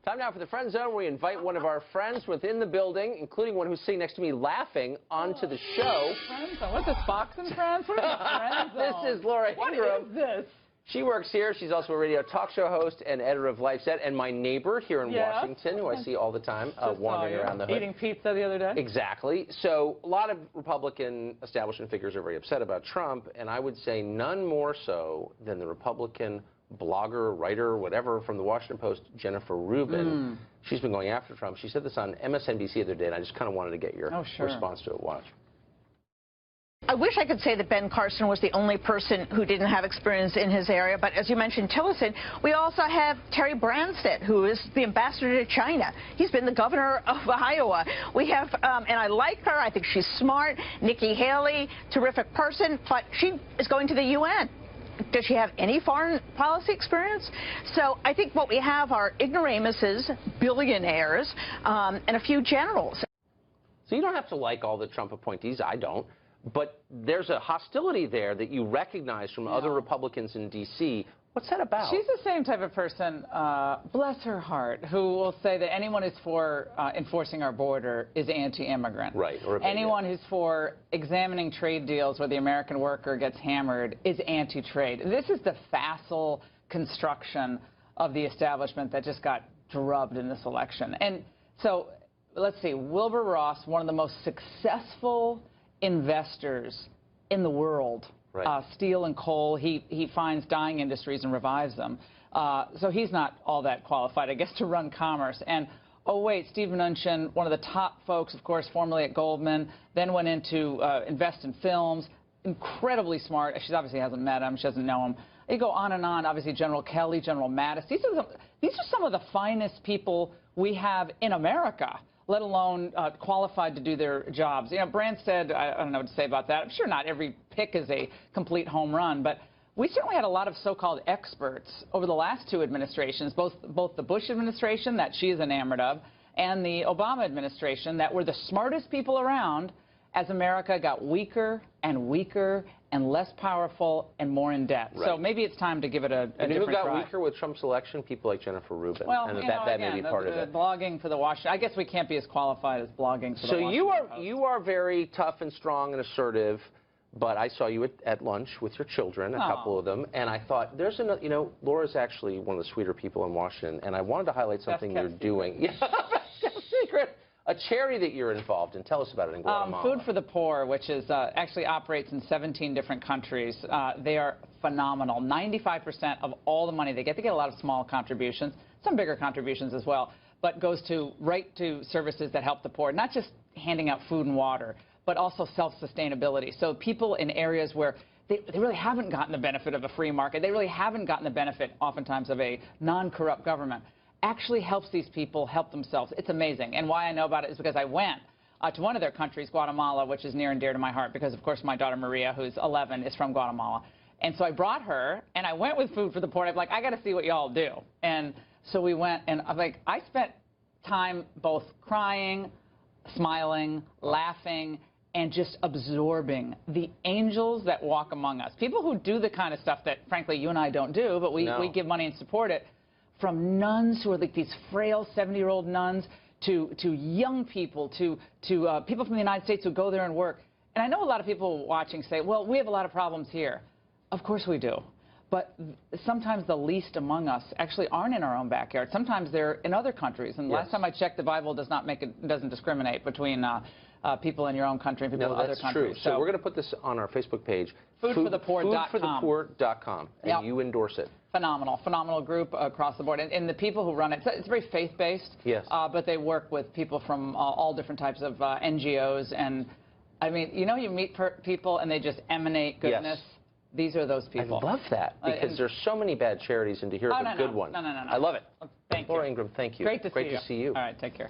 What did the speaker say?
Time now for the Friend Zone, where we invite one of our friends within the building, including one who's sitting next to me laughing, onto the show. Friend Zone? What's this, Fox and Friends? What is a Friend Zone? This is Laura Ingrahams. What is this? She works here. She's also a radio talk show host and editor of Lifeset, and my neighbor here in Washington, who I see all the time, wandering around the hood. Eating pizza the other day? Exactly. So a lot of Republican establishment figures are very upset about Trump, and I would say none more so than the Republican blogger, writer, whatever, from the Washington Post, Jennifer Rubin. She's been going after Trump. She said this on MSNBC the other day, and I just kind of wanted to get your response to it. Watch. I wish I could say that Ben Carson was the only person who didn't have experience in his area, but as you mentioned, Tillerson, we also have Terry Branstad, who is the ambassador to China. He's been the governor of Iowa. We have, and I like her, I think she's smart, Nikki Haley, terrific person, but she is going to the UN. Does she have any foreign policy experience? So I think what we have are ignoramuses, billionaires, and a few generals. So you don't have to like all the Trump appointees. I don't. But there's a hostility there that you recognize from other Republicans in D.C. What's that about? She's the same type of person, bless her heart, who will say that anyone who's for enforcing our border is anti-immigrant. Right. Or anyone who's for examining trade deals where the American worker gets hammered is anti-trade. This is the facile construction of the establishment that just got drubbed in this election. And so, let's see, Wilbur Ross, one of the most successful investors in the world. Right. Steel and coal, he finds dying industries and revives them. So he's not all that qualified, I guess, to run commerce. And, oh, wait, Steve Mnuchin, one of the top folks, of course, formerly at Goldman, then went into invest in films, incredibly smart. She obviously hasn't met him. She doesn't know him. You go on and on, obviously, General Kelly, General Mattis. These are some of the finest people we have in America, let alone qualified to do their jobs. You know, Branstad, I don't know what to say about that. I'm sure not every pick is a complete home run, but we certainly had a lot of so-called experts over the last two administrations, both the Bush administration that she is enamored of and the Obama administration, that were the smartest people around as America got weaker and weaker and less powerful and more in debt. Right. So maybe it's time to give it a different who got try. weaker with Trump's election? People like Jennifer Rubin. Well, and you that know, may be part of it. Blogging for the Washington. I guess we can't be as qualified as blogging for the Washington Post. So you are very tough and strong and assertive, but I saw you at lunch with your children, a couple of them, and I thought, there's another, you know, Laura's actually one of the sweeter people in Washington, and I wanted to highlight something you're doing. Yeah, secret. A charity that you're involved in. Tell us about it in Guatemala. Food for the Poor, which is actually operates in 17 different countries. They are phenomenal. 95% of all the money they get a lot of small contributions, some bigger contributions as well, but goes right to services that help the poor, not just handing out food and water, but also self-sustainability. So people in areas where they really haven't gotten the benefit of a free market, they really haven't gotten the benefit, oftentimes, of a non-corrupt government, actually helps these people help themselves. It's amazing. And why I know about it is because I went to one of their countries, Guatemala, which is near and dear to my heart, because, of course, my daughter Maria, who's 11, is from Guatemala. And so I brought her, and I went with Food for the Poor. I'm like, I got to see what y'all do. And so we went, and I'm like, I spent time both crying, smiling, laughing, and just absorbing the angels that walk among us. People who do the kind of stuff that, frankly, you and I don't do, but we give money and support it. From nuns who are like these frail 70-year-old nuns to young people, to people from the United States who go there and work. And I know a lot of people watching say, well, we have a lot of problems here. Of course we do. But sometimes the least among us actually aren't in our own backyard. Sometimes they're in other countries. And last time I checked, the Bible doesn't discriminate between people in your own country and people in other countries. True. So we're going to put this on our Facebook page. Foodforthepoor.com. Foodforthepoor.com. And you endorse it. Phenomenal group across the board. And the people who run it, it's very faith-based. Yes. But they work with people from all different types of NGOs. And, I mean, you know, you meet people and they just emanate goodness. Yes. These are those people. I love that, because there's so many bad charities, and to hear the good one. No. I love it. Thank you. Laura Ingrahams, thank you. Great to see you. Great to see you. All right, take care.